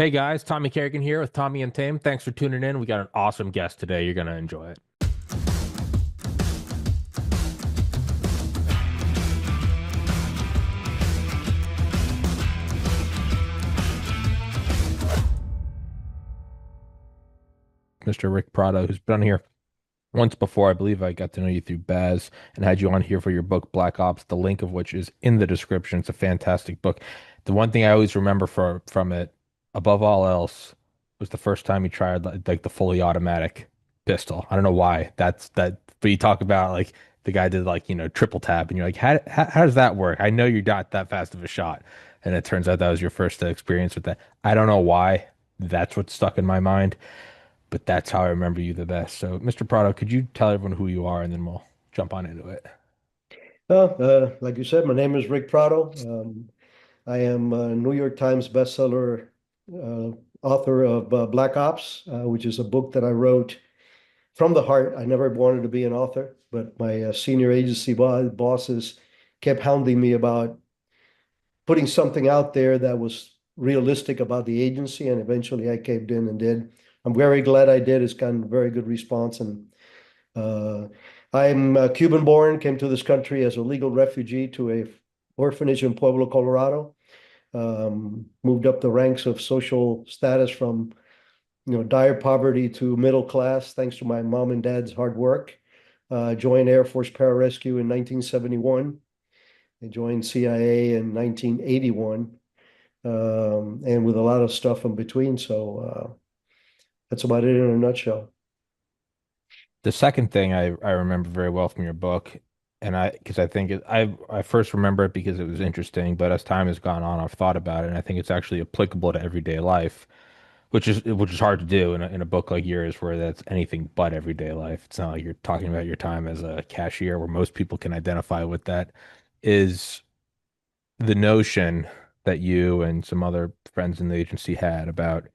Hey guys, Tommy Carrigan here with Tommy Untamed. Thanks for tuning in. We got an awesome guest today. You're going to enjoy it. Mr. Rick Prado, who's been on here once before. I believe I got to know you through Baz and had you on here for your book Black Ops, the link of which is in the description. It's a fantastic book. The one thing I always remember from it, above all else, was the first time you tried like the fully automatic pistol. I don't know why. But you talk about like the guy did like, triple tap and you're like, how does that work? I know you're not that fast of a shot. And it turns out that was your first experience with that. I don't know why. That's what stuck in my mind, but that's how I remember you the best. So, Mr. Prado, could you tell everyone who you are and then we'll jump on into it? Like you said, my name is Rick Prado. I am a New York Times bestseller uh, author of Black Ops, which is a book that I wrote from the heart. I never wanted to be an author, but my senior agency bosses kept hounding me about putting something out there that was realistic about the agency, and eventually I caved in and did. I'm very glad I did. It's gotten a very good response, and uh, I'm Cuban born, came to this country as a legal refugee to a orphanage in Pueblo, Colorado. Moved up the ranks of social status from, dire poverty to middle class, thanks to my mom and dad's hard work. Joined Air Force Pararescue in 1971. I joined CIA in 1981, and with a lot of stuff in between. So that's about it in a nutshell. The second thing I remember very well from your book, and because I think I first remember it because it was interesting, but as time has gone on, I've thought about it, and I think it's actually applicable to everyday life, which is hard to do in a book like yours where that's anything but everyday life. It's not like you're talking about your time as a cashier where most people can identify with that, is the notion that you and some other friends in the agency had about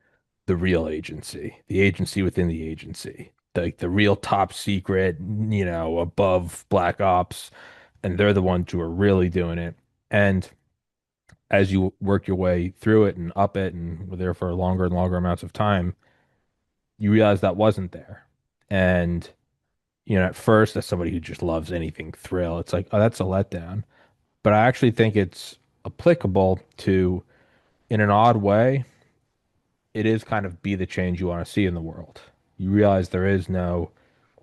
the real agency, the agency within the agency, like the real top secret, above Black Ops, and they're the ones who are really doing it. And as you work your way through it and up it and were there for longer and longer amounts of time, you realize that wasn't there. And, at first, as somebody who just loves anything thrill, it's like, oh, that's a letdown. But I actually think it's applicable to, in an odd way, it is kind of be the change you want to see in the world. You realize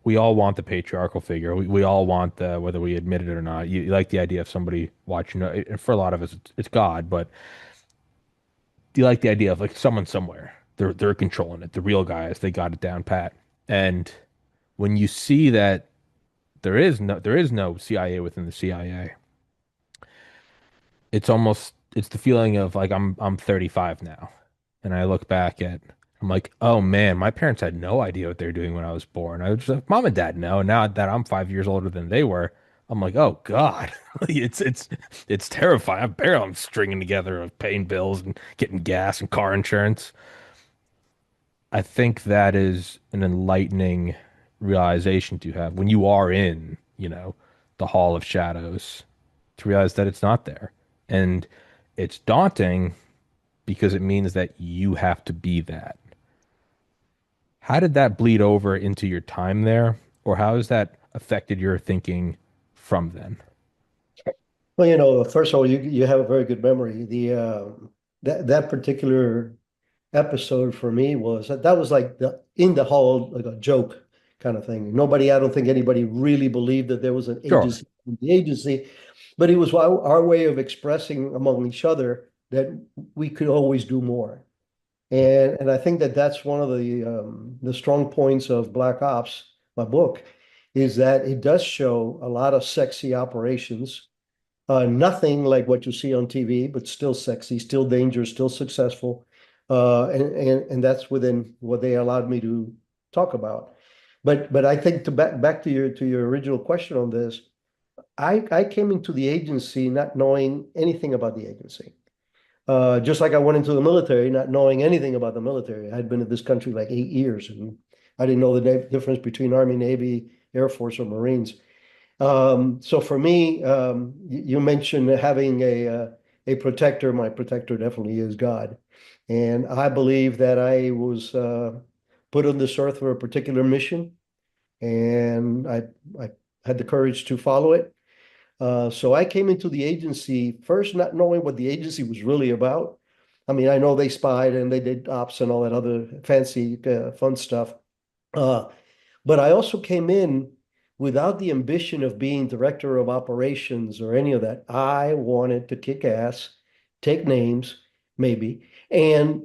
we all want the patriarchal figure. We all want the, whether we admit it or not. You like the idea of somebody watching, and for a lot of us, it's God, but do you like the idea of like someone somewhere? They're controlling it. The real guys, they got it down pat. And when you see that there is no CIA within the CIA, it's the feeling of like I'm 35 now, and I look back at I'm like, oh man, my parents had no idea what they were doing when I was born. I was just like, mom and dad know. And now that I'm 5 years older than they were, I'm like, oh God, it's terrifying. I'm stringing together of paying bills and getting gas and car insurance. I think that is an enlightening realization to have when you are in, the Hall of Shadows, to realize that it's not there. And it's daunting because it means that you have to be that. How did that bleed over into your time there? Or how has that affected your thinking from then? Well, first of all, you have a very good memory. That particular episode for me was that was like the in the hall, like a joke kind of thing. I don't think anybody really believed that there was an Sure. agency in the agency, but it was our way of expressing among each other that we could always do more. And I think that that's one of the strong points of Black Ops, my book, is that it does show a lot of sexy operations. Nothing like what you see on TV, but still sexy, still dangerous, still successful. And that's within what they allowed me to talk about. But I think to back to your original question on this, I came into the agency not knowing anything about the agency. Just like I went into the military not knowing anything about the military. I had been in this country like 8 years, and I didn't know the difference between Army, Navy, Air Force, or Marines. So for me, you mentioned having a protector. My protector definitely is God. And I believe that I was put on this earth for a particular mission, and I had the courage to follow it. So I came into the agency first not knowing what the agency was really about. I mean, I know they spied and they did ops and all that other fancy, fun stuff. Uh, but I also came in without the ambition of being director of operations or any of that. I wanted to kick ass, take names, maybe, and,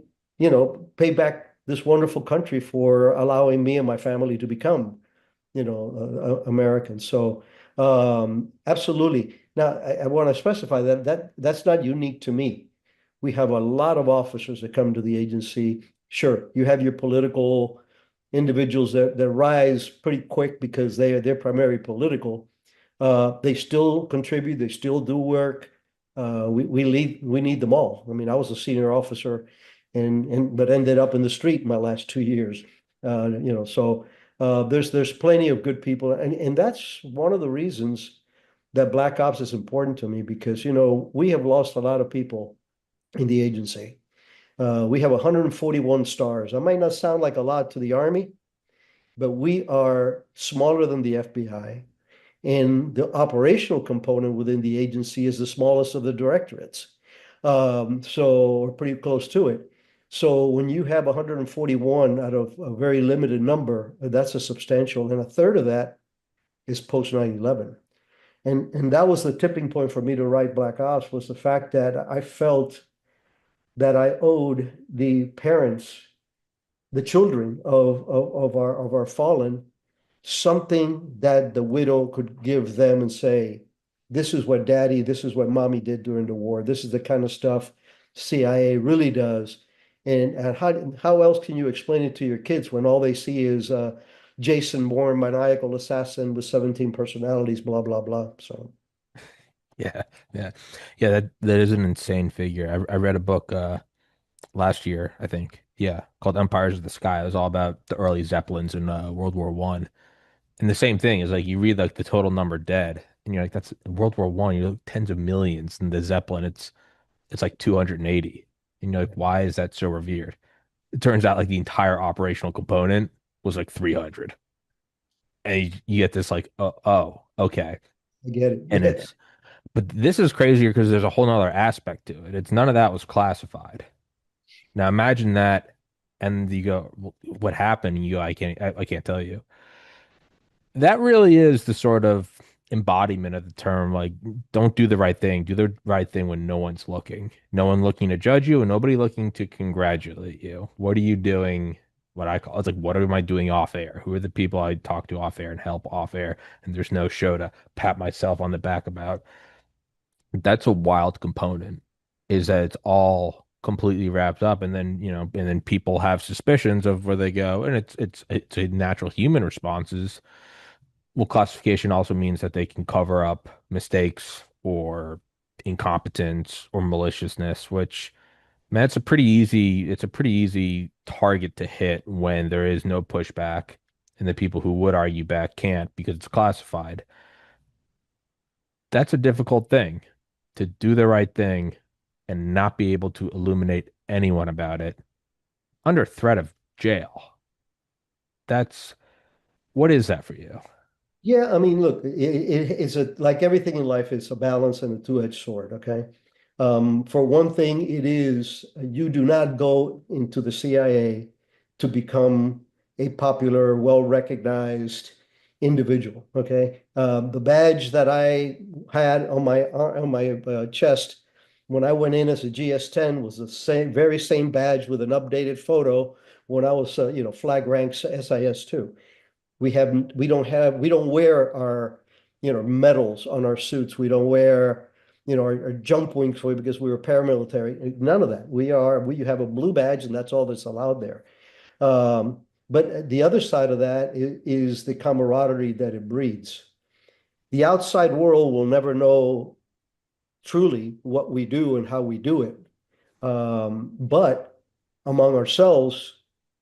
pay back this wonderful country for allowing me and my family to become, Americans. So, absolutely. Now, I want to specify that that's not unique to me. We have a lot of officers that come to the agency. Sure, you have your political individuals that rise pretty quick because they're primarily political. They still contribute, they still do work. We need them all. I mean, I was a senior officer and but ended up in the street my last 2 years. So there's plenty of good people, and that's one of the reasons that Black Ops is important to me because we have lost a lot of people in the agency. We have 141 stars. That might not sound like a lot to the Army, but we are smaller than the FBI. And the operational component within the agency is the smallest of the directorates. So we're pretty close to it. So when you have 141 out of a very limited number, that's a substantial, and a third of that is post 9/11. And that was the tipping point for me to write Black Ops was the fact that I felt that I owed the parents, the children of our fallen, something that the widow could give them and say, this is what daddy, this is what mommy did during the war. This is the kind of stuff CIA really does. And how else can you explain it to your kids when all they see is Jason Bourne, maniacal assassin with 17 personalities, blah, blah, blah. So Yeah, yeah, yeah. That is an insane figure. I read a book last year, I think. Yeah, called Empires of the Sky. It was all about the early Zeppelins in World War One. And the same thing is like you read like the total number dead, and you're like, that's World War One. You're like tens of millions, and the Zeppelin, it's like 280. And you're like, why is that so revered? It turns out like the entire operational component was like 300. And you get this like, oh, okay. I get it. And Yeah. it's, but this is crazier because there's a whole nother aspect to it. It's none of that was classified. Now imagine that, and you go, "Well, what happened?" And you go, I can't tell you. That really is the sort of embodiment of the term, like, don't do the right thing. Do the right thing when no one's looking. No one looking to judge you and nobody looking to congratulate you. What are you doing? What I call it's like, what am I doing off air? Who are the people I talk to off air and help off air? And there's no show to pat myself on the back about. That's a wild component, is that it's all completely wrapped up, and then and then people have suspicions of where they go, and it's a natural human responses. Well, classification also means that they can cover up mistakes or incompetence or maliciousness, which, man, it's a pretty easy target to hit when there is no pushback and the people who would argue back can't because it's classified. That's a difficult thing, to do the right thing and not be able to illuminate anyone about it under threat of jail. That's what is that for you? Yeah, I mean, look, it's like everything in life, it's a balance and a two-edged sword, okay? For one thing, it is you do not go into the CIA to become a popular, well-recognized individual, okay? The badge that I had on my chest when I went in as a GS-10 was the very same badge with an updated photo when I was, flag rank SIS-2. We don't wear our, medals on our suits. We don't wear, our jump wings for because we were paramilitary. None of that. We have a blue badge and that's all that's allowed there. But the other side of that is the camaraderie that it breeds. The outside world will never know truly what we do and how we do it. But among ourselves,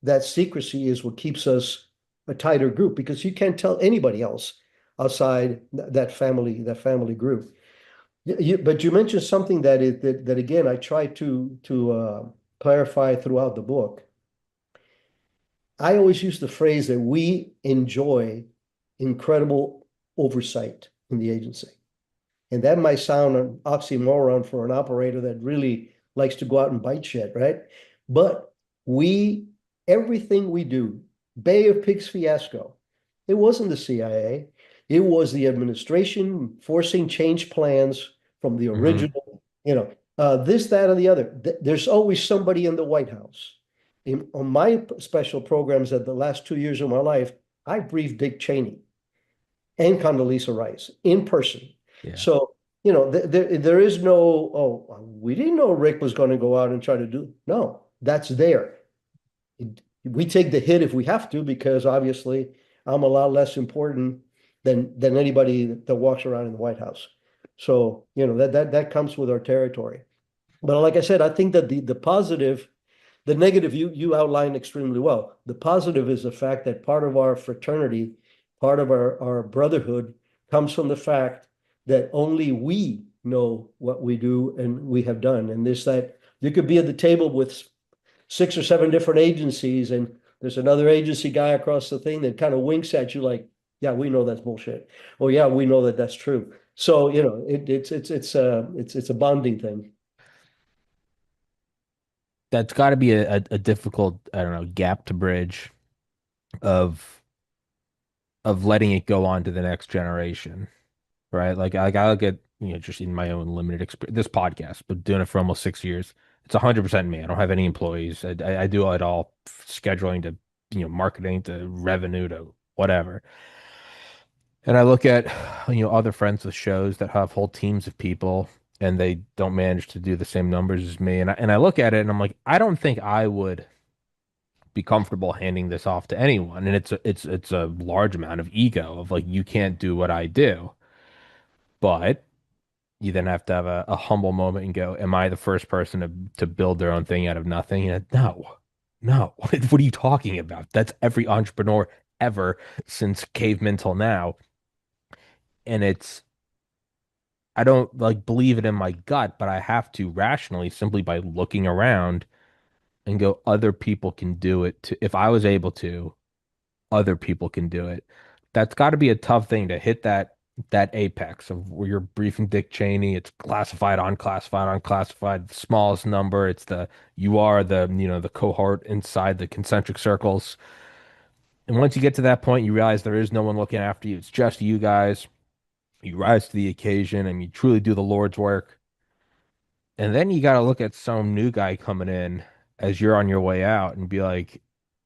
that secrecy is what keeps us a tighter group because you can't tell anybody else outside that family group. But you mentioned something that again I try to clarify throughout the book, I always use the phrase that we enjoy incredible oversight in the agency. And that might sound an oxymoron for an operator that really likes to go out and bite shit, right? But we, everything we do, Bay of Pigs fiasco, it wasn't the CIA. It was the administration forcing change plans from the Hmm. original, this, that, or the other. There's always somebody in the White House. On my special programs at the last 2 years of my life, I briefed Dick Cheney and Condoleezza Rice in person. Yeah. So, there is no, oh, we didn't know Rick was going to go out and try to do. No, that's there. We take the hit if we have to, because obviously I'm a lot less important than anybody that walks around in the White House. So, that comes with our territory. But like I said, I think that the positive, the negative you outlined extremely well. The positive is the fact that part of our fraternity, part of our brotherhood comes from the fact that only we know what we do and we have done. And this that you could be at the table with 6 or 7 different agencies, and there's another agency guy across the thing that kind of winks at you like, yeah, we know that's bullshit. Oh yeah, we know that that's true. So, it's a bonding thing. That's got to be a difficult, I don't know, gap to bridge of letting it go on to the next generation, right? Like I look at, just in my own limited experience, this podcast, but doing it for almost 6 years, it's 100% me. I don't have any employees. I do it all, scheduling to, marketing to revenue to whatever. And I look at, other friends with shows that have whole teams of people and they don't manage to do the same numbers as me. And I look at it and I'm like, I don't think I would be comfortable handing this off to anyone. And it's a large amount of ego of like, you can't do what I do. But you then have to have a humble moment and go, am I the first person to build their own thing out of nothing? And no, no. What are you talking about? That's every entrepreneur ever since cavemen till now. And I don't like believe it in my gut, but I have to rationally simply by looking around and go, other people can do it too. If I was able to, other people can do it. That's got to be a tough thing to hit that apex of where you're briefing Dick Cheney. It's classified, unclassified, unclassified, the smallest number. It's you are the cohort inside the concentric circles. And once you get to that point, you realize there is no one looking after you. It's just you guys. You rise to the occasion and you truly do the Lord's work. And then you got to look at some new guy coming in as you're on your way out and be like,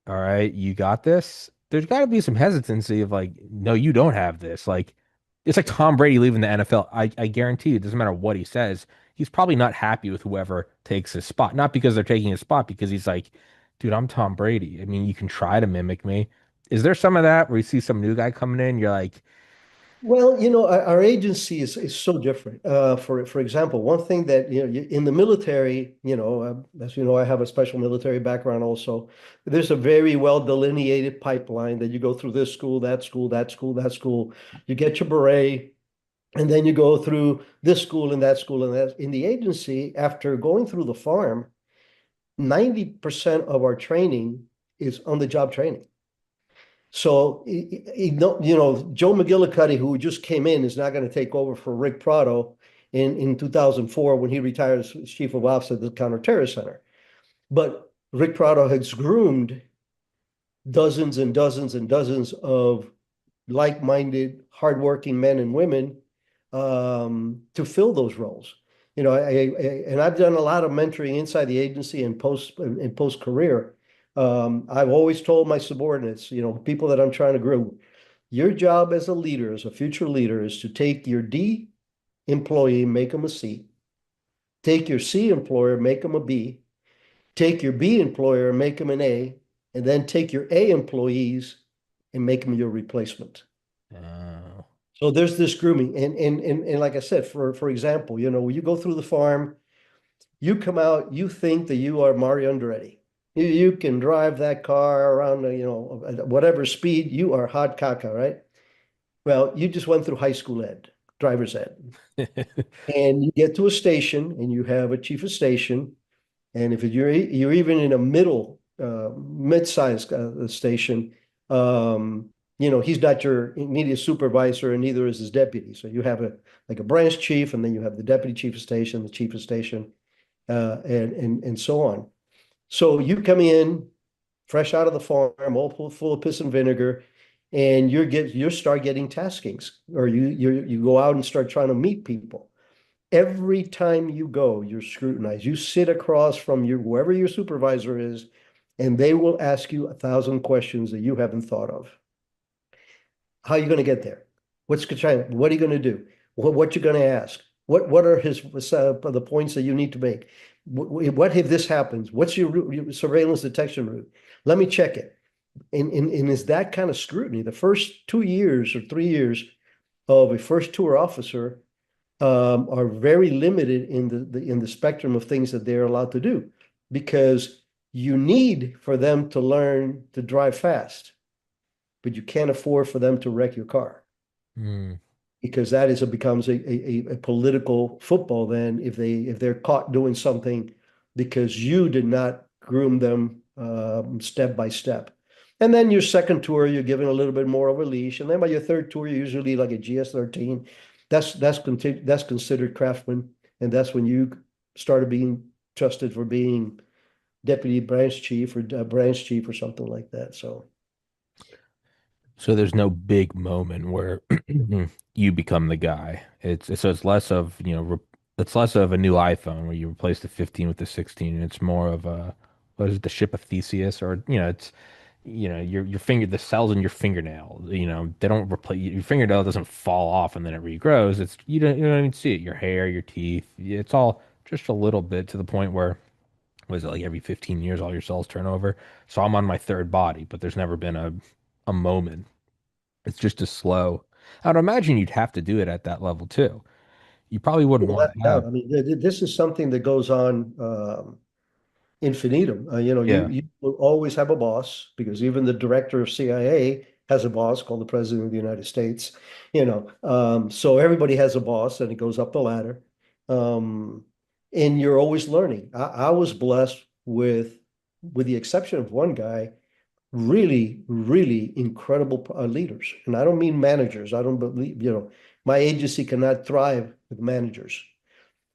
all right, you got this. There's got to be some hesitancy of like, no, you don't have this. Like, it's like Tom Brady leaving the NFL. I guarantee you, it doesn't matter what he says. He's probably not happy with whoever takes his spot. Not because they're taking his spot, because he's like, dude, I'm Tom Brady. I mean, you can try to mimic me. Is there some of that where you see some new guy coming in? You're like, Well, our agency is so different. For example, one thing that in the military, as you know, I have a special military background also. There's a very well delineated pipeline that you go through this school, that school, that school, that school. You get your beret, and then you go through this school and that school and that. In the agency, after going through the farm, 90% of our training is on the job training. So, Joe McGillicuddy, who just came in, is not going to take over for Rick Prado in 2004 when he retires as chief of ops at the Counterterrorist Center. But Rick Prado has groomed dozens and dozens and dozens of like-minded, hardworking men and women to fill those roles. And I've done a lot of mentoring inside the agency and post career. I've always told my subordinates, people that I'm trying to grow, your job as a leader, as a future leader, is to take your D employee, make them a C, take your C employer, make them a B, take your B employer, make them an A, and then take your A employees and make them your replacement. oh, So there's this grooming. And like I said, for example, when you go through the farm, you come out, you think that you are Mario Andretti. You can drive that car around, at whatever speed, you are hot caca, right? Well, you just went through high school ed, driver's ed. And you get to a station and you have a chief of station And if you're even in a mid-sized station, he's not your immediate supervisor, and neither is his deputy. So you have a like a branch chief, and then you have the deputy chief of station, the chief of station, and so on. So you come in fresh out of the farm, all full of piss and vinegar, and you start getting taskings, or you go out and start trying to meet people. Every time you go, you're scrutinized. You sit across from whoever your supervisor is, and they will ask you 1,000 questions that you haven't thought of. How are you going to get there? What are you going to do? What you going to ask? What are the points that you need to make? What if this happens? What's your surveillance detection route? Let me check it. And is that kind of scrutiny. The first 2 years or 3 years of a first tour officer are very limited in the spectrum of things that they're allowed to do, because you need for them to learn to drive fast, but you can't afford for them to wreck your car, Mm. because that is it becomes a political football then if they're caught doing something because you did not groom them step by step. And then your second tour, you're given a little bit more of a leash, and then by your third tour, you're usually like a GS13. That's considered craftsman, and that's when you started being trusted for being deputy branch chief or branch chief or something like that. So So there's no big moment where you become the guy. It's less of, it's less of a new iPhone where you replace the 15 with the 16, and it's more of a, what is it, the ship of Theseus, or it's, your finger, the cells in your fingernail, they don't replace, your fingernail doesn't fall off and then it regrows. It's, you don't even see it. Your hair, your teeth, it's all just a little bit, to the point where, was it like every 15 years all your cells turn over? So I'm on my third body, but there's never been a moment. It's just as slow. I'd imagine you'd have to do it at that level too. You probably wouldn't want without to a have. doubt, I mean, this is something that goes on infinitum. Yeah. You will always have a boss, because even the director of CIA has a boss called the President of the United States. So everybody has a boss, and it goes up the ladder. Um, and you're always learning. I was blessed with the exception of one guy, really, really incredible leaders. And I don't mean managers. I don't believe, my agency cannot thrive with managers,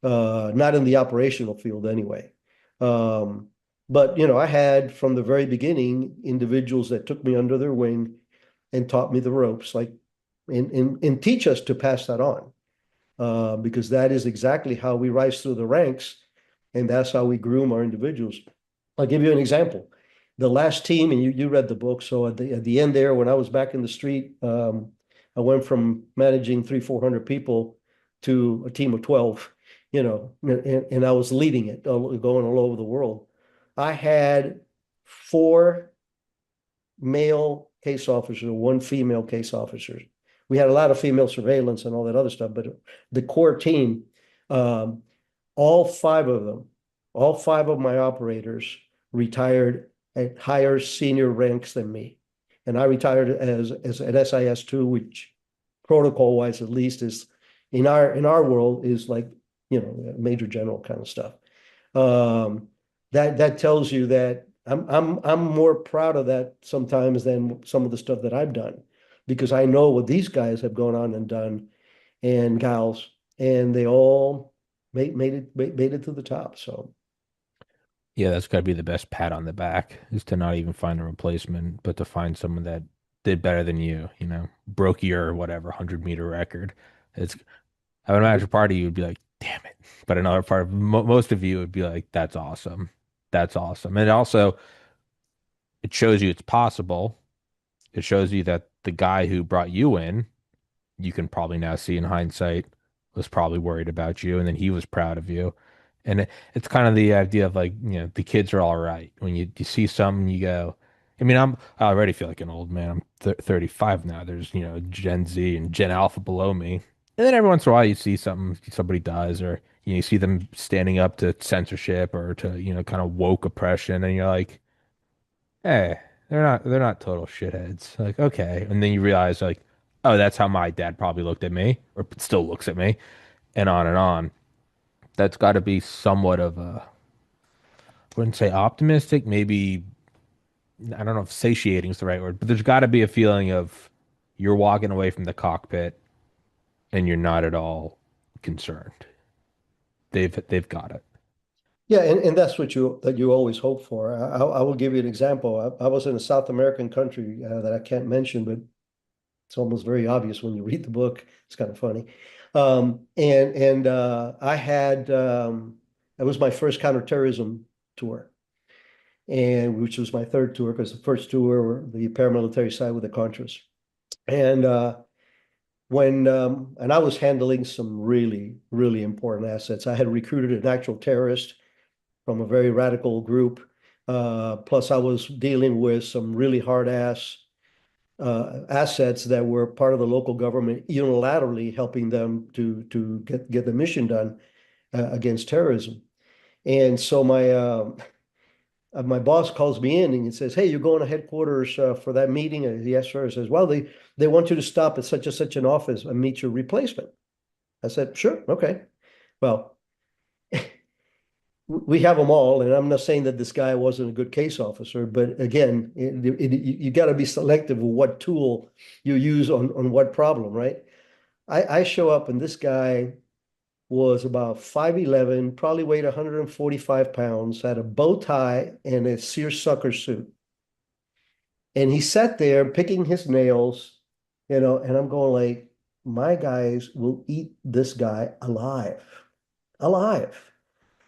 not in the operational field anyway. Um, but I had from the very beginning individuals that took me under their wing and taught me the ropes, like and teach us to pass that on, because that is exactly how we rise through the ranks, and that's how we groom our individuals. I'll give you an example. The last team, and you read the book, so at the end there, when I was back in the street, I went from managing 300-400 people to a team of 12, and I was leading it, going all over the world. I had four male case officers, one female case officer. We had a lot of female surveillance and all that other stuff, but the core team, um, all five of them, all five of my operators retired at higher senior ranks than me. And I retired as an SIS2, which protocol wise at least is in our world is like, major general kind of stuff. Um, that tells you that I'm more proud of that sometimes than some of the stuff that I've done, because I know what these guys have gone on and done, and gals, and they all made it to the top. So Yeah, that's got to be the best pat on the back, is to not even find a replacement, but to find someone that did better than you, broke your whatever 100-meter record. It's, I would imagine part of you would be like, damn it. But another part of most of you would be like, that's awesome. That's awesome. And also, it shows you it's possible. It shows you that the guy who brought you in, you can probably now see in hindsight, was probably worried about you, and then he was proud of you. And it's kind of the idea of like, the kids are all right. When you see something, you go, I mean, I already feel like an old man. I'm 35 now. There's, Gen Z and Gen Alpha below me. And then every once in a while you see something somebody does, or you see them standing up to censorship or to, kind of woke oppression, and you're like, hey, they're not total shitheads. Like, okay. And then you realize like, oh, that's how my dad probably looked at me, or still looks at me, and on and on. That's got to be somewhat of a, wouldn't say optimistic, maybe I don't know if satiating is the right word, but there's got to be a feeling of you're walking away from the cockpit and you're not at all concerned. They've got it. Yeah, and that's what you always hope for. I will give you an example. I was in a South American country that I can't mention, but it's almost very obvious when you read the book. It's kind of funny. I had it was my first counterterrorism tour, and which was my third tour because the first two were the paramilitary side with the Contras. And and I was handling some really, really important assets. I had recruited an actual terrorist from a very radical group. Plus, I was dealing with some really hard ass assets that were part of the local government unilaterally helping them to get the mission done against terrorism. And so my boss calls me in and he says, "Hey, you're going to headquarters for that meeting?" Yes, sir. He says, "Well, they want you to stop at such and such an office and meet your replacement." I said, "Sure, okay." Well, we have them all, and I'm not saying that this guy wasn't a good case officer, but again, you got to be selective with what tool you use on what problem, right? I show up, and this guy was about 5'11", probably weighed 145 pounds, had a bow tie and a seersucker suit. And he sat there picking his nails, and I'm going like, my guys will eat this guy alive, alive.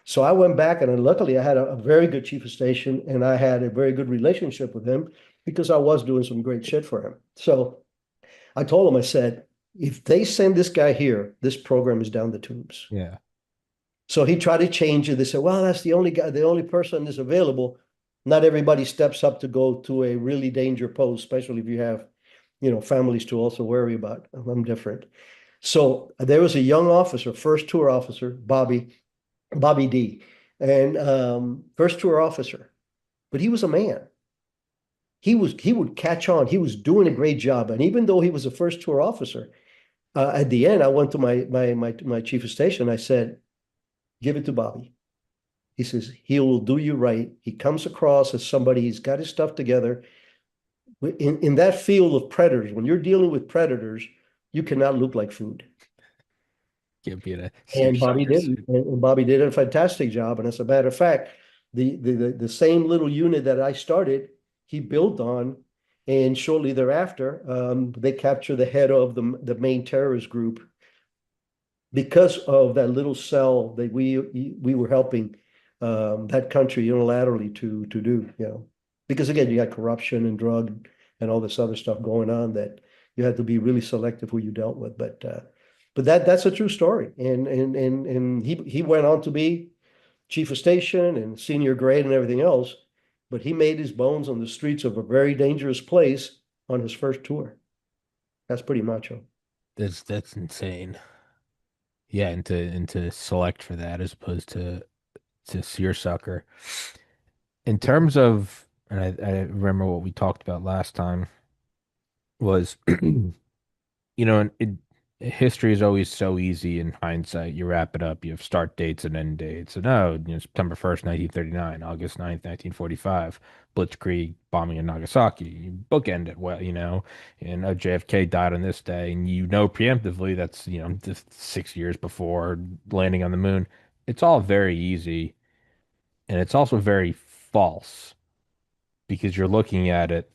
So I went back and luckily I had a very good chief of station and I had a very good relationship with him because I was doing some great shit for him. So I told him, I said, if they send this guy here, this program is down the tubes. Yeah. So he tried to change it. They said, well, that's the only guy, the only person that's available. Not everybody steps up to go to a really danger post, especially if you have, families to also worry about. I'm different. So there was a young officer, first tour officer, Bobby D, and first tour officer, but he was a man. He would catch on. He was doing a great job, and even though he was a first tour officer, at the end, I went to my chief of station. I said, "Give it to Bobby." He says, "He will do you right. He comes across as somebody, he's got his stuff together. In that field of predators, when you're dealing with predators, you cannot look like food." Give me a And Bobby seersucker did, suit. and Bobby did a fantastic job. And as a matter of fact, the same little unit that I started, he built on, and shortly thereafter, they captured the head of the main terrorist group because of that little cell that we were helping that country unilaterally to do, because again, you got corruption and drug and all this other stuff going on that you had to be really selective who you dealt with. But that's a true story. And he went on to be chief of station and senior grade and everything else, but he made his bones on the streets of a very dangerous place on his first tour. That's pretty macho. That's insane. Yeah, and to select for that as opposed to seersucker. In terms of, and I remember what we talked about last time was, and history is always so easy in hindsight. You wrap it up, you have start dates and end dates. And September 1st, 1939, August 9th, 1945, Blitzkrieg bombing in Nagasaki. You bookend it well, and JFK died on this day, and preemptively that's, just 6 years before landing on the moon. It's all very easy, and it's also very false because you're looking at it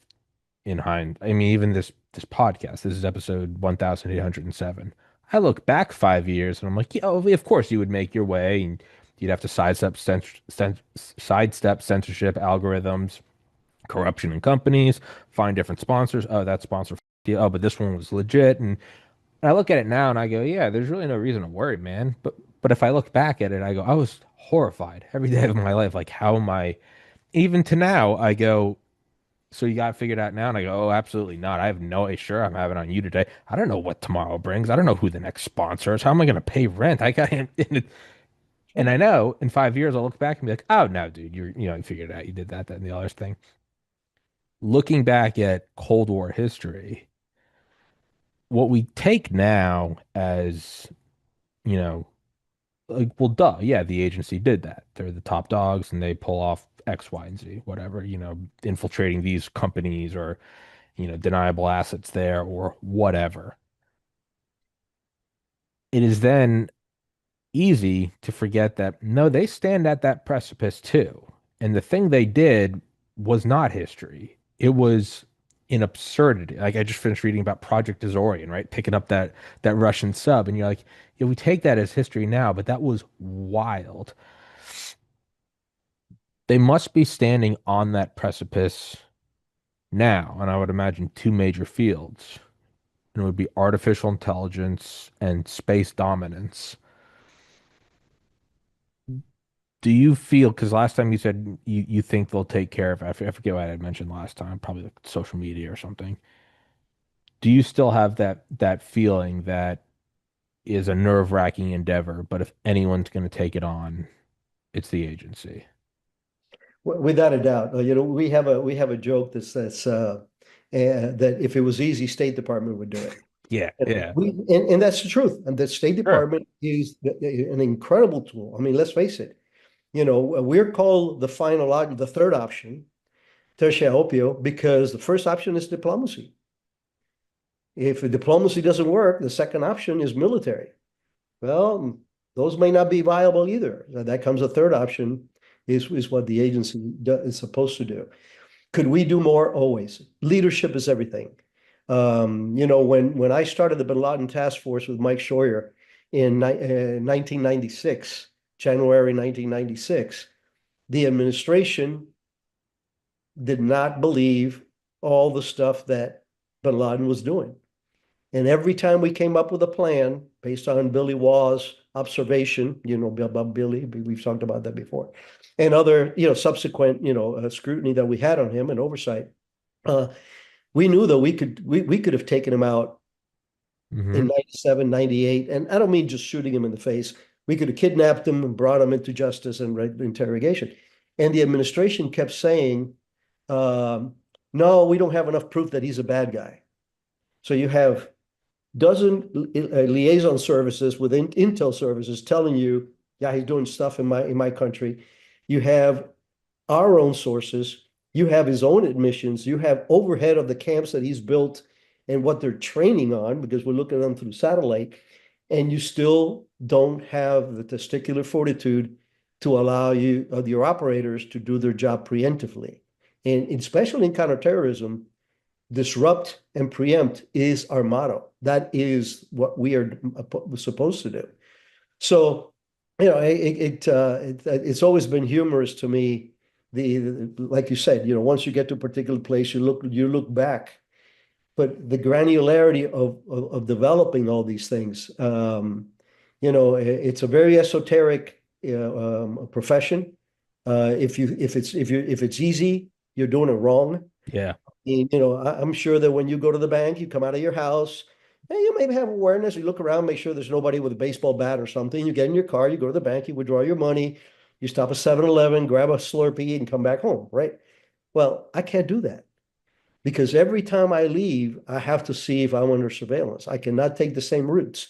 in hind. I mean, even this podcast, this is episode 1807. I look back 5 years and I'm like, yeah, of course you would make your way and you'd have to sidestep censorship algorithms, corruption in companies, find different sponsors. Oh, that sponsor, oh, but this one was legit. And I look at it now and I go, yeah, there's really no reason to worry, man. But if I look back at it, I go, I was horrified every day of my life. Like, how am I? Even to now, I go, so you got it figured out now? And I go, oh, absolutely not. I have no idea. Sure, I'm having on you today. I don't know what tomorrow brings. I don't know who the next sponsor is. How am I going to pay rent? I got and I know in 5 years I'll look back and be like, oh no, dude, you figured it out. You did that, and the other thing. Looking back at Cold War history, what we take now as, you know, like, well, duh, yeah, the agency did that. They're the top dogs and they pull off X, Y, and Z, whatever, infiltrating these companies or, deniable assets there or whatever. It is then easy to forget that no, they stand at that precipice too. And the thing they did was not history. It was an absurdity. Like I just finished reading about Project Azorian, right? Picking up that Russian sub, and you're like, yeah, we take that as history now, but that was wild. They must be standing on that precipice now, and I would imagine two major fields. And it would be artificial intelligence and space dominance. Do you feel, because last time you said you think they'll take care of, I forget what I had mentioned last time, probably like social media or something. Do you still have that feeling that is a nerve-wracking endeavor, but if anyone's going to take it on, it's the agency? Without a doubt. We have a joke that says that if it was easy, State Department would do it. Yeah, yeah. And that's the truth. And the State Sure. Department is an incredible tool. I mean, let's face it. We're called the third option, tertia opio, because the first option is diplomacy. If the diplomacy doesn't work, the second option is military. Well, those may not be viable either. That comes a third option, is what the agency is supposed to do. Could we do more? Always. Leadership is everything. When I started the Bin Laden Task Force with Mike Scheuer in 1996, January 1996, the administration did not believe all the stuff that Bin Laden was doing. And every time we came up with a plan based on Billy Waugh's observation, about Billy, we've talked about that before, and other, subsequent, scrutiny that we had on him and oversight, uh, we knew that we could have taken him out Hmm. in 97, 98. And I don't mean just shooting him in the face. We could have kidnapped him and brought him into justice and interrogation. And the administration kept saying, no, we don't have enough proof that he's a bad guy. So you have dozen liaison services within intel services telling you, yeah, he's doing stuff in my country. You have our own sources. You have his own admissions. You have overhead of the camps that he's built and what they're training on, because we're looking at them through satellite, and you still don't have the testicular fortitude to allow your operators to do their job preemptively. And especially in counterterrorism, disrupt and preempt is our motto. That is what we are supposed to do. So, it's always been humorous to me. Like you said, once you get to a particular place, you look back, but the granularity of developing all these things, it's a very esoteric profession. If it's easy, you're doing it wrong. Yeah. I'm sure that when you go to the bank, you come out of your house, and you maybe have awareness. You look around, make sure there's nobody with a baseball bat or something. You get in your car, you go to the bank, you withdraw your money, you stop at 7-Eleven, grab a Slurpee, and come back home, right? Well, I can't do that because every time I leave, I have to see if I'm under surveillance. I cannot take the same routes.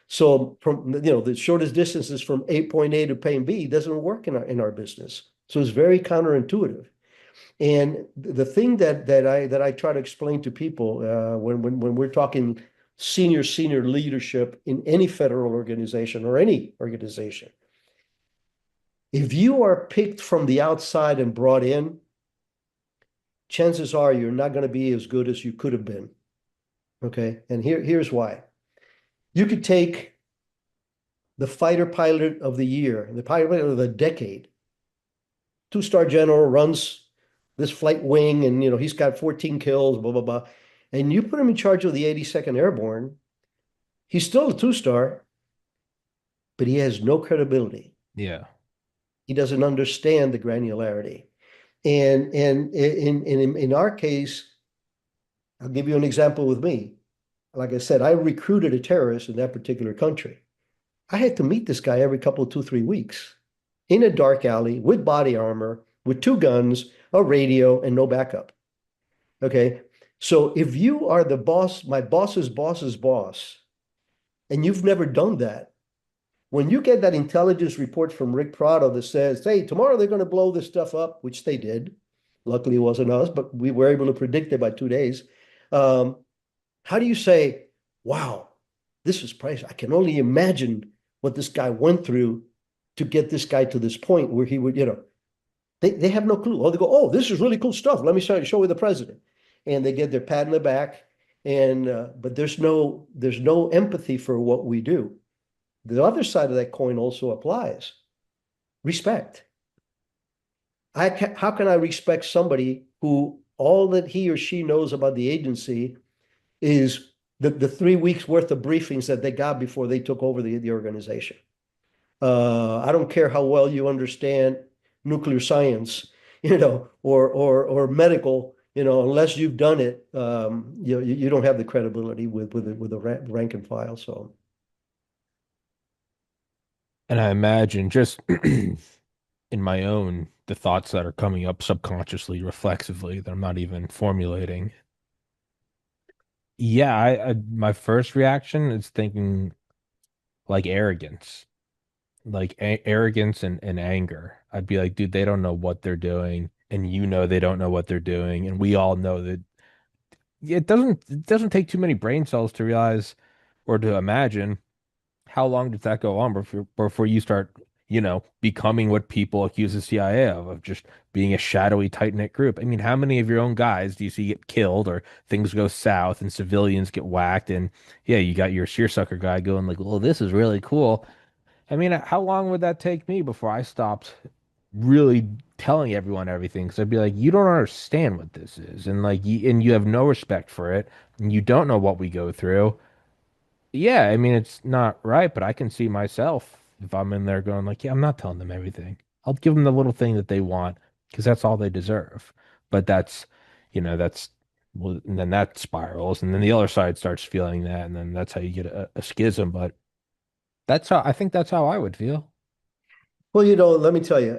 So the shortest distances from point A to point B doesn't work in our business. So it's very counterintuitive. And the thing that I try to explain to people when we're talking senior leadership in any federal organization or any organization, if you are picked from the outside and brought in, chances are you're not going to be as good as you could have been. Okay, and here's why. You could take the fighter pilot of the year, the pilot of the decade, two-star general, runs this flight wing, and he's got 14 kills, blah blah blah, and you put him in charge of the 82nd Airborne. He's still a two-star, but he has no credibility. Yeah. He doesn't understand the granularity. And in our case, I'll give you an example with me. Like I said, I recruited a terrorist in that particular country. I had to meet this guy every couple of 2, 3 weeks in a dark alley with body armor, with two guns, a radio, and no backup. Okay. So if you are the boss, my boss's boss's boss, and you've never done that, When you get that intelligence report from Rick Prado that says, hey, tomorrow they're going to blow this stuff up, which they did. Luckily, it wasn't us, but we were able to predict it by 2 days. Um, how do you say, wow, this is price? I can only imagine what this guy went through to get this guy to this point where he would, they have no clue. Oh, they go, oh, this is really cool stuff. Let me show you the president. And they get their pat in the back. And but there's no empathy for what we do. The other side of that coin also applies. Respect. How can I respect somebody who all that he or she knows about the agency is the 3 weeks worth of briefings that they got before they took over the organization? I don't care how well you understand nuclear science, or medical, unless you've done it, you don't have the credibility with the rank and file. So, And I imagine just in my own the thoughts that are coming up subconsciously, reflexively, that I'm not even formulating. Yeah, I my first reaction is thinking like arrogance, like arrogance and anger. I'd be like, dude, they don't know what they're doing, and they don't know what they're doing, and we all know that it doesn't take too many brain cells to realize or to imagine how long does that go on before you start, becoming what people accuse the CIA of just being a shadowy, tight-knit group? I mean, how many of your own guys do you see get killed or things go south and civilians get whacked? And yeah, you got your seersucker guy going like, well, this is really cool. I mean, how long would that take me before I stopped really telling everyone everything? Because I'd be like, you don't understand what this is, and you have no respect for it, and you don't know what we go through. Yeah, I mean, it's not right, but I can see myself if I'm in there going like, yeah, I'm not telling them everything. I'll give them the little thing that they want because that's all they deserve. But that's well, and then that spirals, and then the other side starts feeling that, and then that's how you get a schism. But that's how I would feel. well, let me tell you,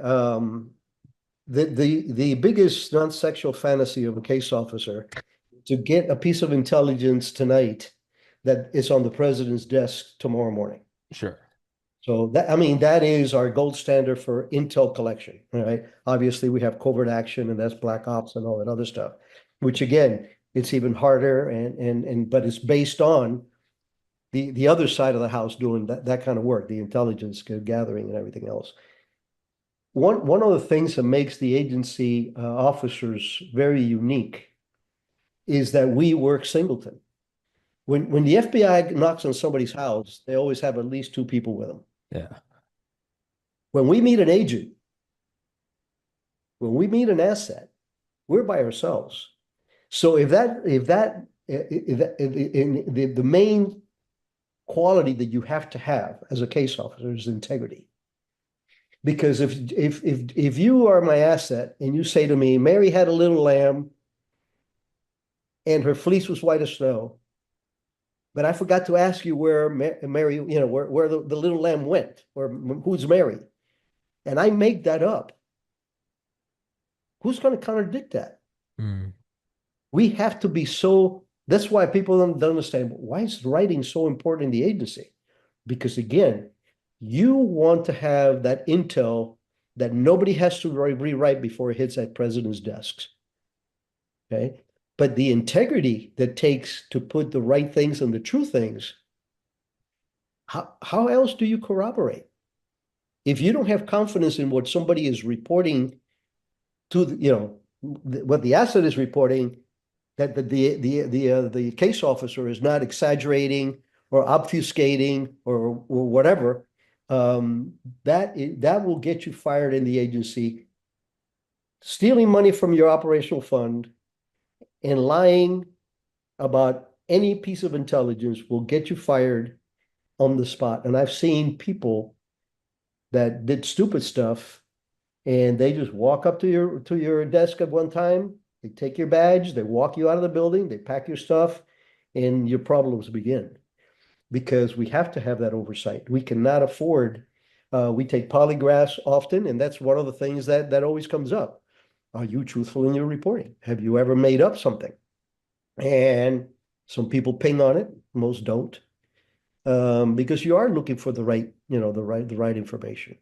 the biggest non-sexual fantasy of a case officer to get a piece of intelligence tonight that is on the president's desk tomorrow morning. Sure. So that, I mean, that is our gold standard for intel collection, right? Obviously, we have covert action and that's black ops and all that other stuff, which again, it's even harder but it's based on the other side of the house doing that kind of work, the intelligence gathering and everything else. One of the things that makes the agency officers very unique is that we work singleton. When the FBI knocks on somebody's house, they always have at least two people with them. Yeah. When we meet an agent, when we meet an asset, we're by ourselves. So if the main quality that you have to have as a case officer is integrity. Because if you are my asset and you say to me, Mary had a little lamb and her fleece was white as snow, but I forgot to ask you where Mary, where the little lamb went, or who's Mary, and I make that up, who's going to contradict that? Mm. We have to be so. That's why people don't understand why is writing so important in the agency. Because again, you want to have that intel that nobody has to rewrite before it hits that president's desks. Okay. But the integrity that takes to put the right things and the true things, how else do you corroborate? If you don't have confidence in what somebody is reporting to, what the asset is reporting, that the case officer is not exaggerating or obfuscating or whatever, that will get you fired in the agency. Stealing money from your operational fund and lying about any piece of intelligence will get you fired on the spot. And I've seen people that did stupid stuff and they just walk up to your desk at one time, they take your badge, they walk you out of the building, they pack your stuff, and your problems begin. Because we have to have that oversight. We cannot afford, we take polygraphs often, and that's one of the things that always comes up. Are you truthful in your reporting? Have you ever made up something? And some people ping on it, most don't. because you are looking for the right, the right information.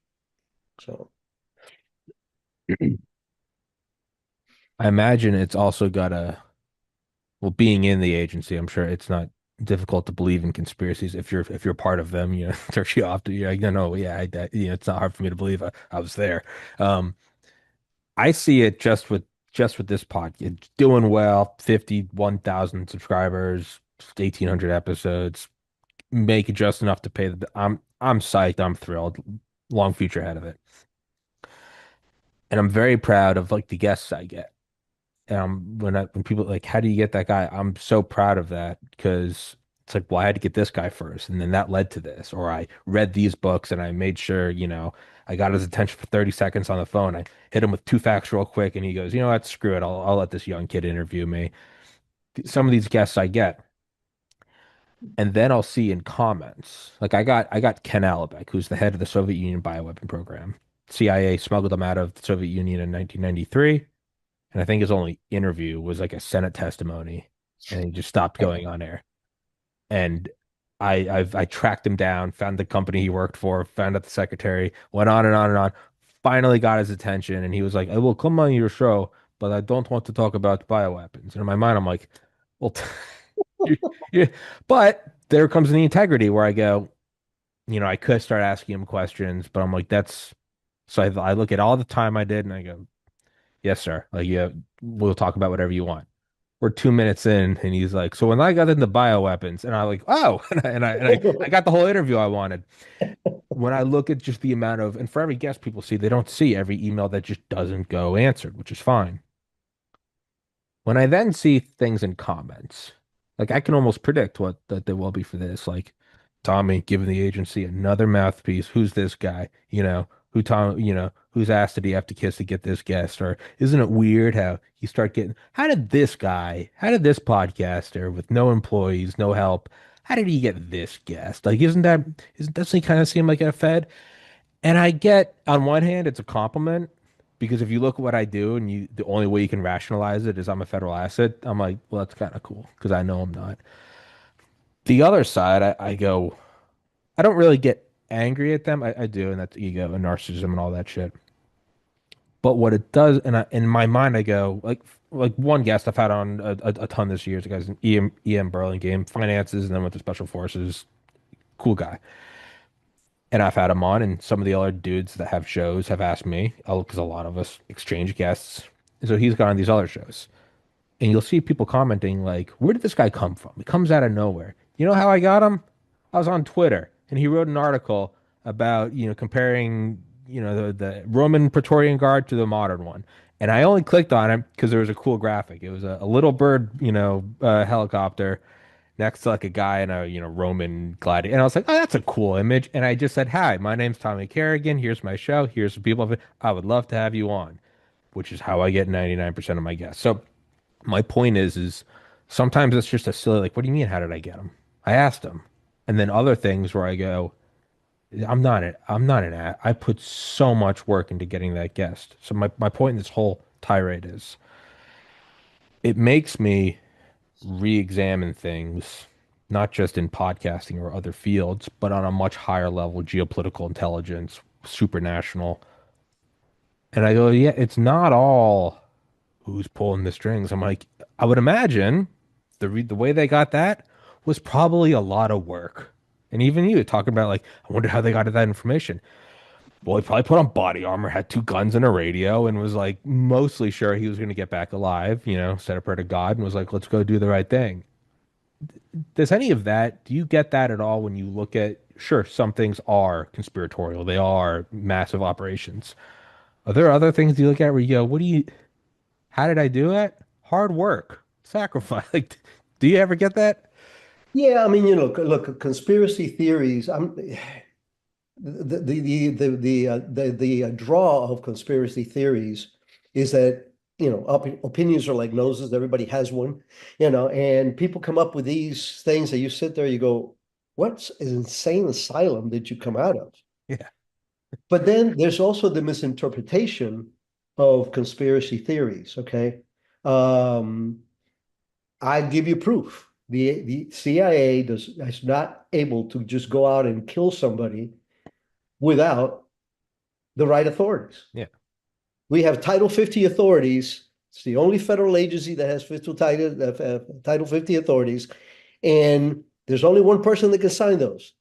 So I imagine it's also got a, well, being in the agency, I'm sure it's not difficult to believe in conspiracies if you're part of them, you know, you off to, you're like, no, no, yeah, you know, it's not hard for me to believe I was there. Um, I see it just with this pod. It's doing well, 51,000 subscribers, 1,800 episodes, make it just enough to pay the. I'm psyched. I'm thrilled. Long future ahead of it, and I'm very proud of like the guests I get. And when people like, how do you get that guy? I'm so proud of that because it's like, well, I had to get this guy first, and then that led to this. Or I read these books and I made sure, you know, I got his attention for 30 seconds on the phone. I hit him with two facts real quick, and he goes, you know what, screw it. I'll let this young kid interview me. Some of these guests I get, and then I'll see in comments, like I got Ken Alibek, who's the head of the Soviet Union bioweapon program. CIA smuggled him out of the Soviet Union in 1993. And I think his only interview was like a Senate testimony, and he just stopped going on air. And I tracked him down, found the company he worked for, found out the secretary, went on and on and on. Finally got his attention, and he was like, "I will come on your show, but I don't want to talk about bioweapons." And in my mind, I'm like, "Well, you, you, but there comes the integrity where I go, you know, I could start asking him questions, but I'm like, that's so I look at all the time I did, and I go, yes, sir. Like, yeah, we'll talk about whatever you want. We're 2 minutes in, and he's like, "So when I got into bioweapons," and I'm like, "Oh," I got the whole interview I wanted. When I look at just the amount of, and for every guest people see, they don't see every email that just doesn't go answered, which is fine. When I then see things in comments, like I can almost predict what that there will be for this. Like Tommy giving the agency another mouthpiece. Who's this guy? You know, who Tom, you know, whose ass did he have to kiss to get this guest? Or isn't it weird how you start getting, how did this guy, how did this podcaster with no employees, no help, how did he get this guest? Like, doesn't he kind of seem like a Fed? And I get, on one hand, it's a compliment because if you look at what I do and the only way you can rationalize it is I'm a federal asset, I'm like, well, that's kind of cool because I know I'm not. The other side, I go, I don't really get angry at them. I do, and that's ego and narcissism and all that shit. But what it does, in my mind, I go, like one guest I've had on a ton this year is a guy's an EM Burlingame, finances, and then went to special forces. Cool guy. And I've had him on, and some of the other dudes that have shows have asked me, because a lot of us exchange guests. So he's gone on these other shows. And you'll see people commenting, like, where did this guy come from? He comes out of nowhere. You know how I got him? I was on Twitter, and he wrote an article about, you know, comparing, you know, the Roman Praetorian Guard to the modern one. And I only clicked on it because there was a cool graphic. It was a little bird, you know, helicopter next to like a guy in a, you know, Roman gladiator. And I was like, oh, that's a cool image. And I just said, hi, my name's Tommy Carrigan. Here's my show. Here's some people. I would love to have you on, which is how I get 99% of my guests. So my point is sometimes it's just a silly, like, what do you mean? How did I get them? I asked them. And then other things where I go, I'm not an ad. I put so much work into getting that guest. So my point in this whole tirade is it makes me re-examine things, not just in podcasting or other fields, but on a much higher level, geopolitical intelligence, supranational. And I go, yeah, it's not all who's pulling the strings. I'm like, I would imagine the way they got that was probably a lot of work. And even you talking about like, I wonder how they got that information. Well, he probably put on body armor, had two guns and a radio, and was like mostly sure he was going to get back alive, you know, set a prayer to God and was like, let's go do the right thing. Does any of that, do you get that at all when you look at, sure, some things are conspiratorial, they are massive operations. Are there other things you look at where you go, how did I do it? Hard work, sacrifice. Like, do you ever get that? yeah, I mean, look, conspiracy theories. The draw of conspiracy theories is that, opinions are like noses. Everybody has one, and people come up with these things that you sit there, you go, what insane asylum did you come out of? Yeah. But then there's also the misinterpretation of conspiracy theories. Okay. Um, I give you proof. The CIA is not able to just go out and kill somebody without the right authorities. Yeah. We have Title 50 authorities. It's the only federal agency that has Title 50 authorities. And there's only one person that can sign those.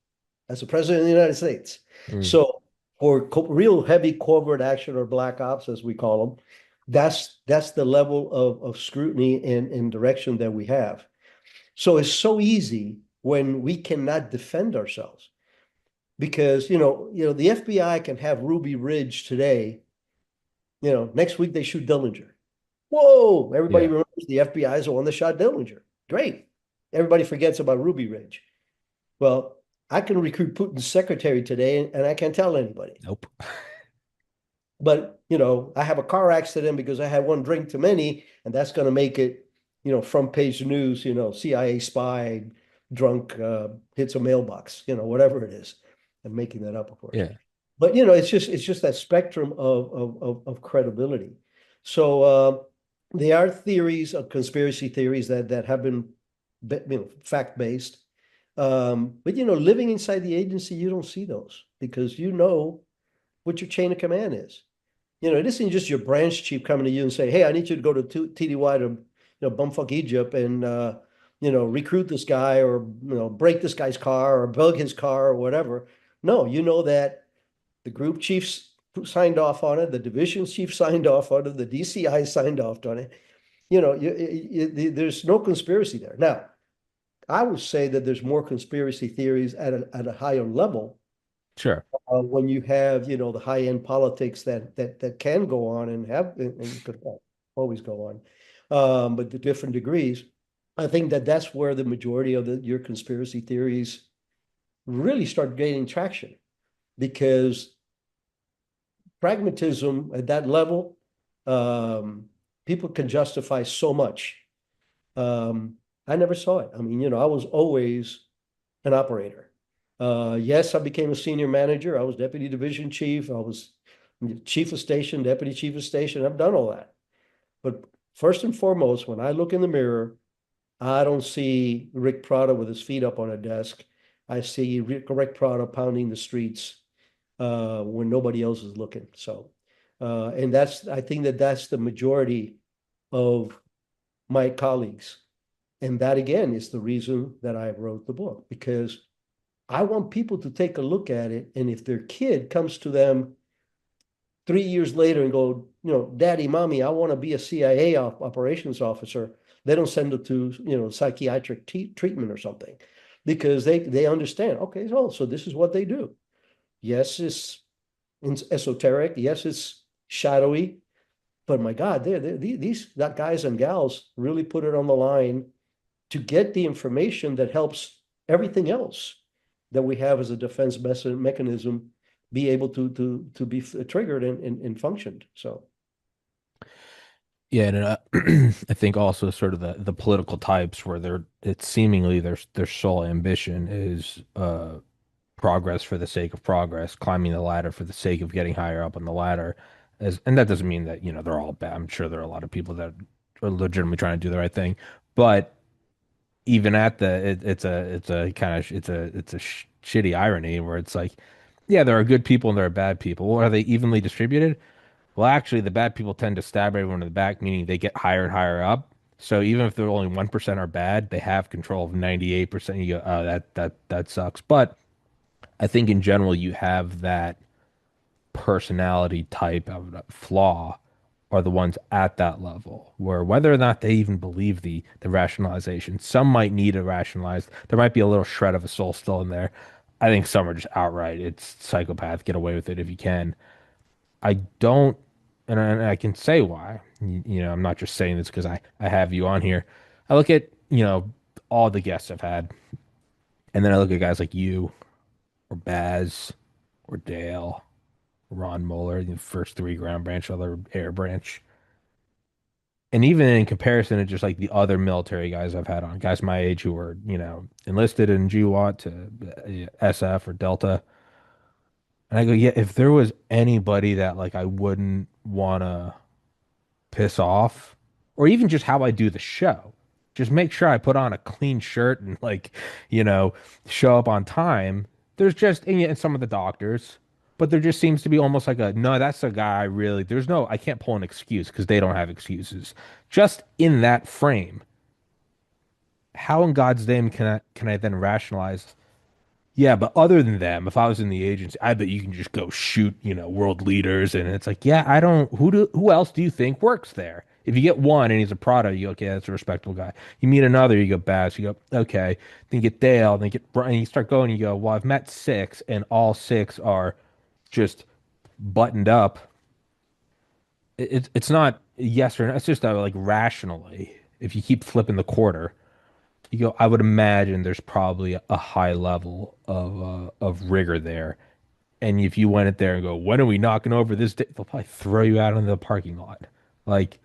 That's the President of the United States. Mm. So for real heavy covert action or black ops, as we call them, that's the level of scrutiny and direction that we have. So it's so easy when we cannot defend ourselves because the FBI can have Ruby Ridge today. Next week they shoot Dillinger. Whoa! Everybody Yeah. remembers the FBI is the one that shot Dillinger. Great. Everybody forgets about Ruby Ridge. Well, I can recruit Putin's secretary today, and I can't tell anybody. Nope. But I have a car accident because I had one drink too many, and that's going to make it, front page news. CIA spy drunk hits a mailbox. Whatever it is. I'm making that up, of course. Yeah. But it's just that spectrum of credibility. So there are theories of conspiracy theories that have been fact based. But living inside the agency, you don't see those because you know what your chain of command is. It isn't just your branch chief coming to you and say, "Hey, I need you to go to TDY to, bumfuck Egypt and recruit this guy or break this guy's car or bug his car or whatever." No, you know that the group chiefs signed off on it, the division chief signed off on it, the DCI signed off on it. There's no conspiracy there. Now, I would say that there's more conspiracy theories at a higher level Sure. when you have, the high end politics that can go on and have and could always go on, but to different degrees. I think that's where the majority of your conspiracy theories really start gaining traction because pragmatism at that level, people can justify so much. I never saw it. I mean, I was always an operator. Yes, I became a senior manager. I was deputy division chief. I was chief of station, deputy chief of station. I've done all that. But first and foremost, when I look in the mirror, I don't see Rick Prado with his feet up on a desk. I see Rick Prado pounding the streets when nobody else is looking. So, and I think that's the majority of my colleagues. And that again is the reason that I wrote the book because I want people to take a look at it. And if their kid comes to them 3 years later and go, Daddy, Mommy, I want to be a CIA operations officer, they don't send it to, psychiatric treatment or something because they understand, okay, so this is what they do. Yes, it's esoteric. Yes, it's shadowy. But my God, these guys and gals really put it on the line to get the information that helps everything else that we have as a defense mechanism be able to be triggered and functioned. So Yeah, and I think also sort of the political types where it's seemingly their sole ambition is progress for the sake of progress, climbing the ladder for the sake of getting higher up on the ladder. And that doesn't mean that, they're all bad. I'm sure there are a lot of people that are legitimately trying to do the right thing. But even at it's a kind of it's a shitty irony where it's like, yeah, there are good people and there are bad people. Well, are they evenly distributed? Well, actually, the bad people tend to stab everyone in the back, meaning they get higher and higher up. So even if they're only 1% are bad, they have control of 98%. You go, oh, that sucks. But I think in general, you have that personality type of flaw are the ones at that level where whether or not they even believe the rationalization, some might need to rationalize. There might be a little shred of a soul still in there. I think some are just outright. It's psychopath. Get away with it if you can. I don't, and I can say why. I'm not just saying this because I have you on here. I look at, all the guests I've had, and then I look at guys like you or Baz or Dale, Ron Moeller, the first three ground branch, other air branch. And even in comparison to just like the other military guys I've had on, guys my age who were, enlisted in GWAT to SF or Delta. And I go, yeah, if there was anybody that like I wouldn't want to piss off, or even just how I do the show. Just make sure I put on a clean shirt and you know, show up on time. There's just and some of the doctors, but there just seems to be almost like a no, that's a guy I really there's no I can't pull an excuse because they don't have excuses. Just in that frame, how in God's name can I then rationalize? Yeah, but other than them, if I was in the agency, I bet you can just go shoot, world leaders. And it's like, yeah, I don't, who else do you think works there? If you get one and he's a Prado, you go, okay, that's a respectable guy. You meet another, you go, Baz, you go, okay. Then you get Dale, then you get Brian, you start going, you go, well, I've met six and all six are just buttoned up. It's not yes or no. It's just like rationally, if you keep flipping the quarter, you go, I would imagine there's probably a high level of rigor there. And if you went in there and go, when are we knocking over this day? They'll probably throw you out into the parking lot. Like,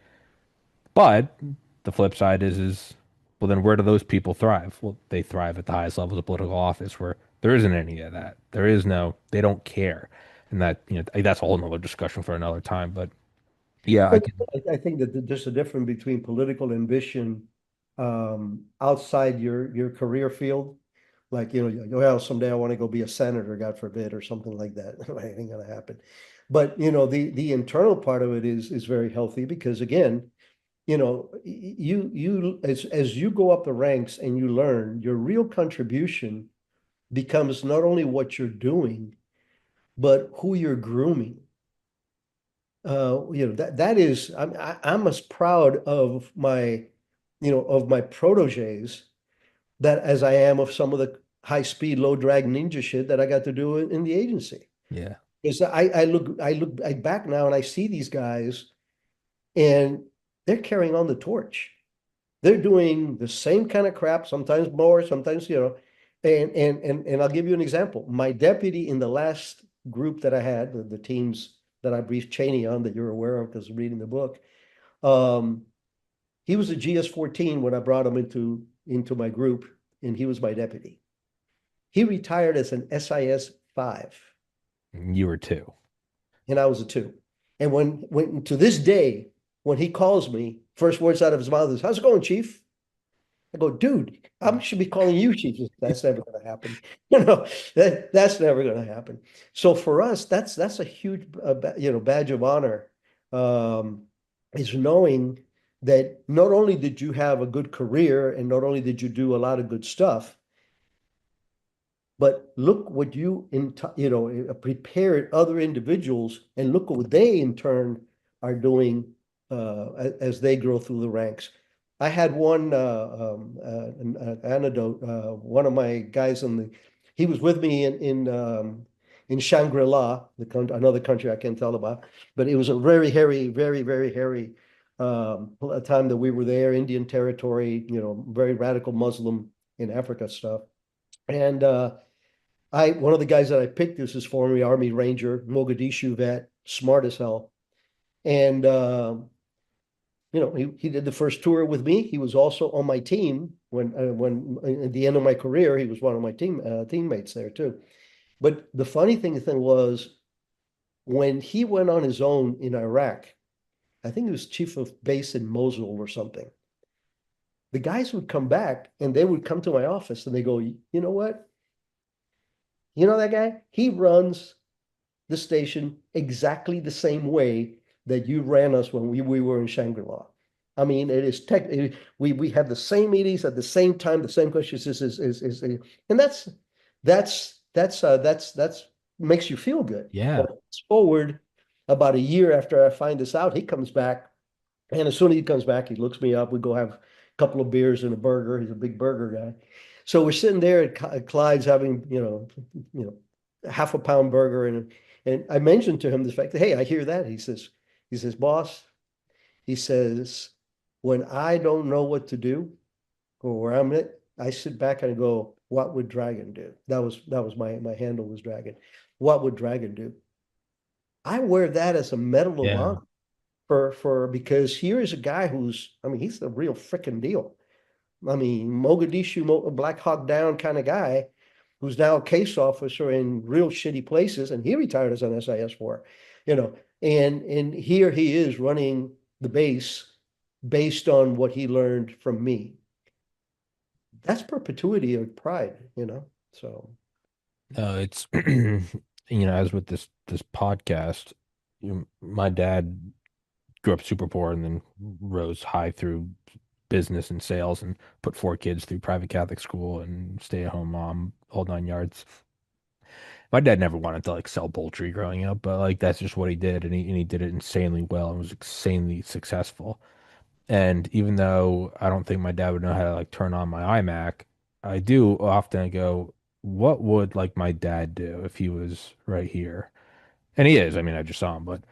but the flip side is, well, then where do those people thrive? Well, they thrive at the highest levels of political office where there isn't any of that. There is no, they don't care. And that, that's a whole nother discussion for another time. But yeah, I But can, I think that there's a difference between political ambition outside your career field. Like, well, someday I want to go be a senator, God forbid, or something like that. It ain't gonna happen. But the internal part of it is very healthy because again, you as you go up the ranks and you learn, your real contribution becomes not only what you're doing, but who you're grooming. That is I'm as proud of my proteges that as I am of some of the high speed, low drag ninja shit that I got to do in the agency. yeah. Because I back now and I see these guys and they're carrying on the torch. They're doing the same kind of crap, sometimes more, sometimes, and I'll give you an example. My deputy in the last group that I had, the teams that I briefed Cheney on that you're aware of because reading the book, um, he was a GS-14 when I brought him into my group, and he was my deputy. He retired as an SIS-5, You were too. and I was a 2. And when to this day, when he calls me, first words out of his mouth is, "How's it going, Chief?" I go, "Dude, I should be calling you Chief." That's never going to happen. That's never going to happen. So for us, that's a huge, badge of honor, um, is knowing that not only did you have a good career and not only did you do a lot of good stuff, but look what prepared other individuals, and look what they in turn are doing as they grow through the ranks. I had one an anecdote. One of my guys he was with me in Shangri-La, another country I can't tell about, but it was a very hairy, very, very hairy time that we were there, Indian territory, very radical Muslim in Africa stuff. And one of the guys that I picked is this former Army Ranger, Mogadishu vet, smart as hell. And he did the first tour with me. He was also on my team when at the end of my career, he was one of my teammates there too. But the funny thing was when he went on his own in Iraq, I think he was chief of base in Mosul or something. The guys would come back and they would come to my office and they go, "You know what? You know that guy? He runs the station exactly the same way that you ran us when we were in Shangri-La. I mean, it is we have the same meetings at the same time, the same questions and that's makes you feel good. Yeah. Well, fast forward about a year after I find this out, he comes back, and as soon as he comes back, he looks me up. We go have a couple of beers and a burger. He's a big burger guy. So we're sitting there at Clyde's having, half a pound burger. And I mentioned to him the fact that, hey, I hear that. He says, "Boss," he says, "when I don't know what to do or where I'm at, I sit back and I go, what would Dragon do?" That was my handle was Dragon. What would Dragon do? I wear that as a medal of Yeah. honor because here is a guy I mean, he's the real freaking deal. I mean, Mogadishu, Black Hawk Down kind of guy who's now a case officer in real shitty places, and he retired as an SIS-4, and here he is running the base based on what he learned from me. that's perpetuity of pride, you know? So, It's as with this podcast, my dad grew up super poor and then rose high through business and sales and put four kids through private Catholic school and stay-at-home mom, whole nine yards. My dad never wanted to like sell poultry growing up, but like that's just what he did, and he did it insanely well and was insanely successful. And even though I don't think my dad would know how to like turn on my iMac, I do often go, what would like my dad do if he was right here? And he is. I mean, I just saw him, but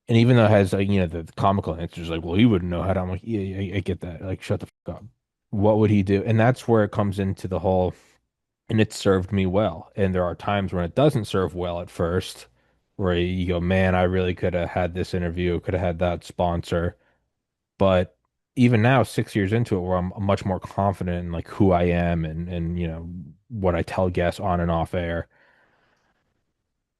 and even though it has like the comical answers like, well, he wouldn't know how to. I'm like, yeah, yeah, I get that. Like, shut the fuck up. What would he do? And that's where it comes into the whole. And it served me well. And there are times when it doesn't serve well at first, where you go, man, I really could have had this interview, could have had that sponsor. But even now, 6 years into it, where I'm much more confident in like who I am and what I tell guests on and off air.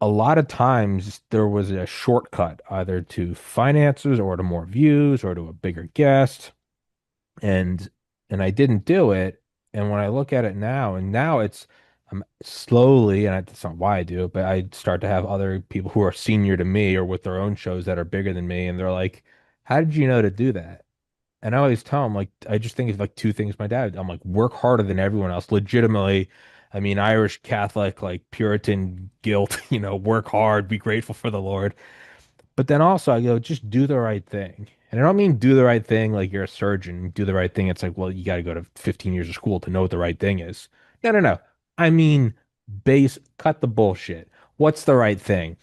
A lot of times there was a shortcut either to finances or to more views or to a bigger guest. And I didn't do it. And when I look at it now, and now I'm slowly, and that's not why I do it, but I start to have other people who are senior to me or with their own shows that are bigger than me, and they're like, "How did you know to do that?" And I always tell them like, I just think of like two things. My dad, I'm like, work harder than everyone else, legitimately. I mean, Irish Catholic, like Puritan guilt, work hard, be grateful for the Lord. But then also I go, just do the right thing. And I don't mean do the right thing like you're a surgeon, do the right thing. It's like, well, you got to go to 15 years of school to know what the right thing is. No, no, no. I mean, cut the bullshit. What's the right thing?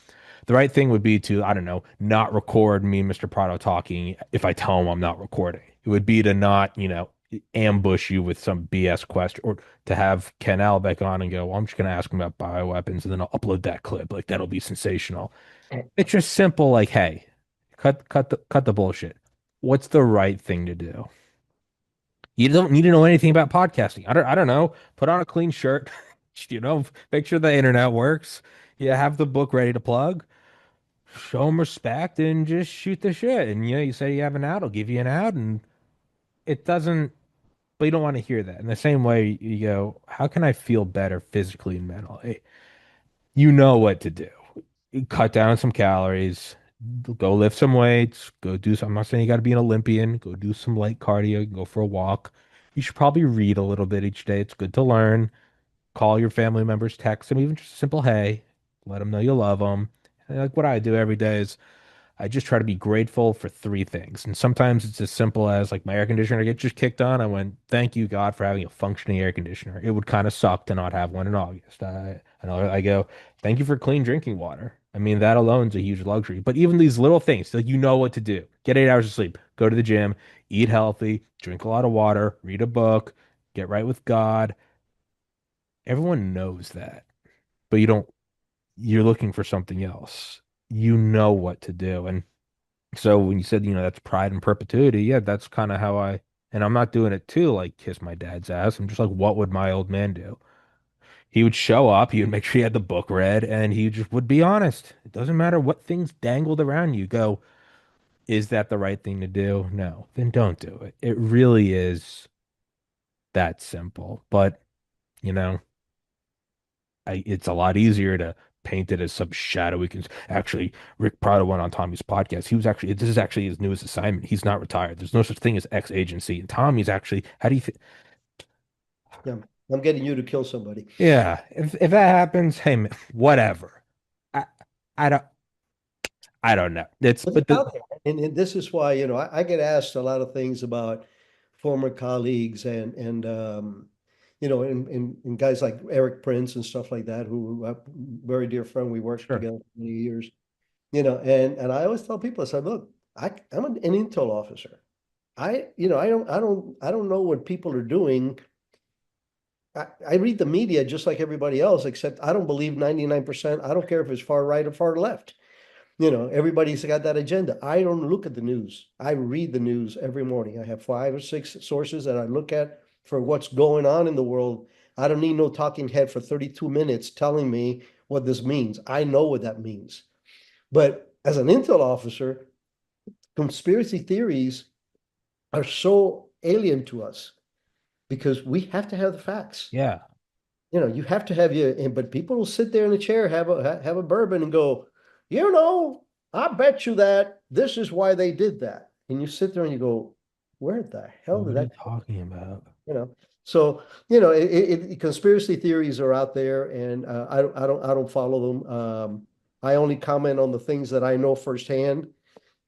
The right thing would be to, I don't know, not record me, Mr. Prado, talking if I tell him I'm not recording. It would be to not, ambush you with some BS question or to have Ken Albeck on and go, well, I'm just going to ask him about bioweapons and then I'll upload that clip. Like that'll be sensational. It's just simple, like, hey, cut the bullshit. What's the right thing to do? You don't need to know anything about podcasting. I don't know. Put on a clean shirt, make sure the internet works. You have the book ready to plug. Show them respect and just shoot the shit. And you say you have an out, I'll give you an out, and it doesn't. But you don't want to hear that. In the same way, you go, how can I feel better physically and mentally? You know what to do. You cut down some calories, go lift some weights, go do some. I'm not saying you got to be an Olympian. Go do some light cardio, go for a walk. You should probably read a little bit each day. It's good to learn. Call your family members, text them, even just a simple hey, let them know you love them. And like what I do every day is I just try to be grateful for three things. And sometimes it's as simple as like my air conditioner get just kicked on. I went, thank you, God, for having a functioning air conditioner. It would kind of suck to not have one in August. I go, thank you for clean drinking water. I mean, that alone is a huge luxury. But even these little things, like you know what to do. Get 8 hours of sleep, go to the gym, eat healthy, drink a lot of water, read a book, get right with God. Everyone knows that, but you're looking for something else. You know what to do. And so when you said, that's pride and perpetuity, yeah, that's kind of how and I'm not doing it to like kiss my dad's ass. I'm just like, what would my old man do? He would show up, he would make sure he had the book read, and he just would be honest. It doesn't matter what things dangled around you. Go, is that the right thing to do? No, then don't do it. It really is that simple. But, you know, it's a lot easier to paint it as some shadowy. Actually, Rick Prado went on Tommy's podcast. This is actually his newest assignment. He's not retired. There's no such thing as ex agency. And Tommy's actually, how do you think? yeah, I'm getting you to kill somebody. Yeah, if that happens, hey, man, whatever. I, I don't, I don't know. But it's out there. And this is why, I get asked a lot of things about former colleagues and guys like Eric Prince and stuff like that, who are very dear friend. We worked sure. together for many years, and I always tell people, I said, look, I'm an intel officer. I don't know what people are doing. I read the media just like everybody else, except I don't believe 99%. I don't care if it's far right or far left. Everybody's got that agenda. I don't look at the news. I read the news every morning. I have 5 or 6 sources that I look at for what's going on in the world. I don't need no talking head for 32 minutes telling me what this means. I know what that means. But as an intel officer, conspiracy theories are so alien to us. because we have to have the facts. Yeah. You have to have but people will sit there in a chair, have a bourbon and go, I bet you that this is why they did that. And you sit there and you go, where the hell did What are you that, talking about? you know? So, conspiracy theories are out there and I don't follow them. I only comment on the things that I know firsthand.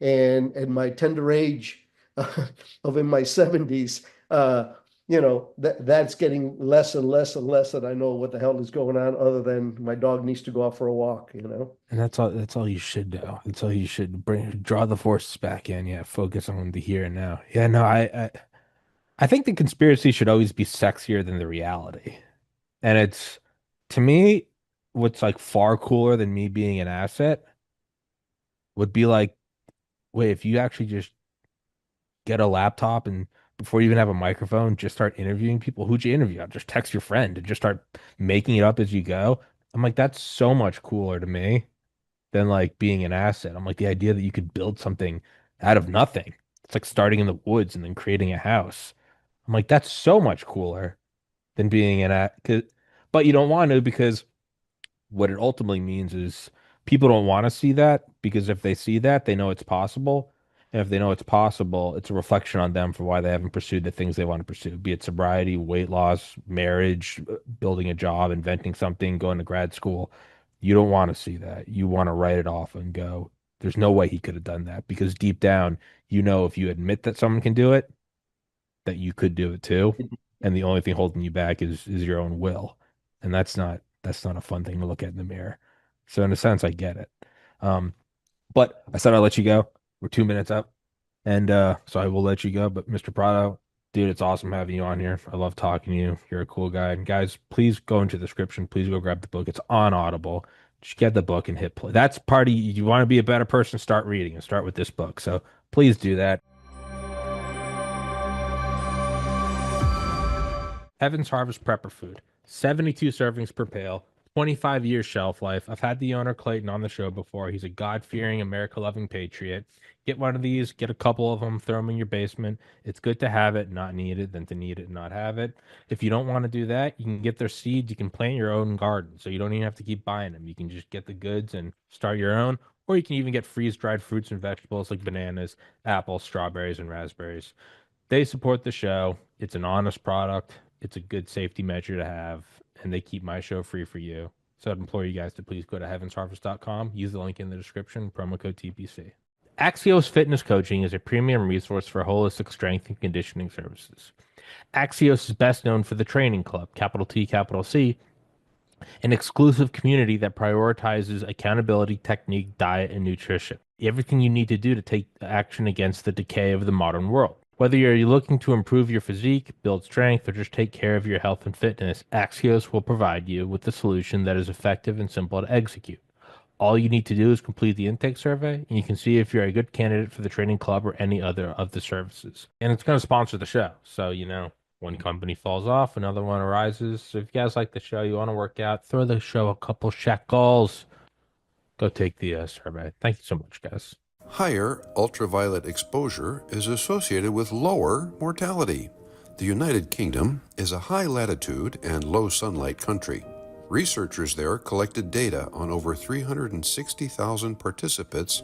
And at my tender age of in my 70s, that's getting less and less and less that I know what the hell is going on other than my dog needs to go out for a walk. And that's all you should do. That's all you should draw the forces back in. Yeah, focus on the here and now. Yeah, no, I think the conspiracy should always be sexier than the reality. And it's to me, what's like far cooler than me being an asset would be like, wait, if you actually just get a laptop and before you even have a microphone, just start interviewing people. Who'd you interview? Just text your friend and just start making it up as you go. I'm like, that's so much cooler to me than like being an asset. I'm like the idea that you could build something out of nothing. It's like starting in the woods and then creating a house. I'm like, that's so much cooler than being an at. But you don't want to because what it ultimately means is people don't want to see that because if they see that, they know it's possible. And if they know it's possible, it's a reflection on them for why they haven't pursued the things they want to pursue, be it sobriety, weight loss, marriage, building a job, inventing something, going to grad school. You don't want to see that. You want to write it off and go, there's no way he could have done that because deep down, if you admit that someone can do it, that you could do it too. And the only thing holding you back is your own will. And that's not a fun thing to look at in the mirror. So in a sense, I get it. Um, but I said I'll let you go. We're 2 minutes up. And so I will let you go. But Mr. Prado, dude, it's awesome having you on here. I love talking to you. You're a cool guy. And guys, please go into the description. Please go grab the book. It's on Audible. Just get the book and hit play. That's part of you want to be a better person, start reading and start with this book. So please do that. Heaven's Harvest Prepper Food, 72 servings per pail, 25 years shelf life. I've had the owner Clayton on the show before. He's a God-fearing, America-loving patriot. Get one of these, get a couple of them, throw them in your basement. It's good to have it, not need it, than to need it and not have it. If you don't want to do that, you can get their seeds. You can plant your own garden, so you don't even have to keep buying them. You can just get the goods and start your own, or you can even get freeze-dried fruits and vegetables like bananas, apples, strawberries, and raspberries. They support the show. It's an honest product. It's a good safety measure to have, and they keep my show free for you. So I'd implore you guys to please go to heavensharvest.com, use the link in the description, promo code TPC. Axios Fitness Coaching is a premium resource for holistic strength and conditioning services. Axios is best known for the Training Club, capital T, capital C, an exclusive community that prioritizes accountability, technique, diet, and nutrition. Everything you need to do to take action against the decay of the modern world. Whether you're looking to improve your physique, build strength, or just take care of your health and fitness, Axios will provide you with a solution that is effective and simple to execute. All you need to do is complete the intake survey, and you can see if you're a good candidate for the training club or any other of the services. And it's going to sponsor the show. So, one company falls off, another one arises. So if you guys like the show, you want to work out, throw the show a couple shekels. Go take the survey. Thank you so much, guys. Higher ultraviolet exposure is associated with lower mortality. The United Kingdom is a high latitude and low sunlight country. Researchers there collected data on over 360,000 participants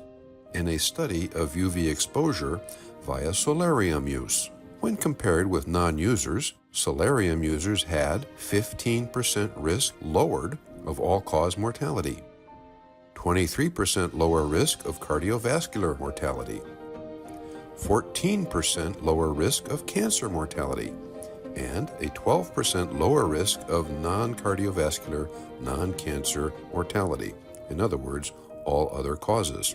in a study of UV exposure via solarium use. When compared with non-users, solarium users had 15% risk lowered of all-cause mortality, 23% lower risk of cardiovascular mortality, 14% lower risk of cancer mortality, and a 12% lower risk of non-cardiovascular, non-cancer mortality. In other words, all other causes.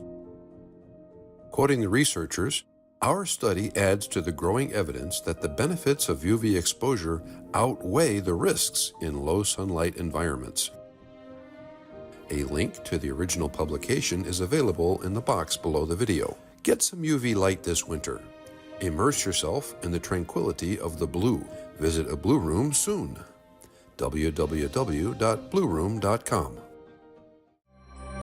Quoting the researchers, our study adds to the growing evidence that the benefits of UV exposure outweigh the risks in low sunlight environments. A link to the original publication is available in the box below the video. Get some UV light this winter. Immerse yourself in the tranquility of the blue. Visit a Blue Room soon. www.blueroom.com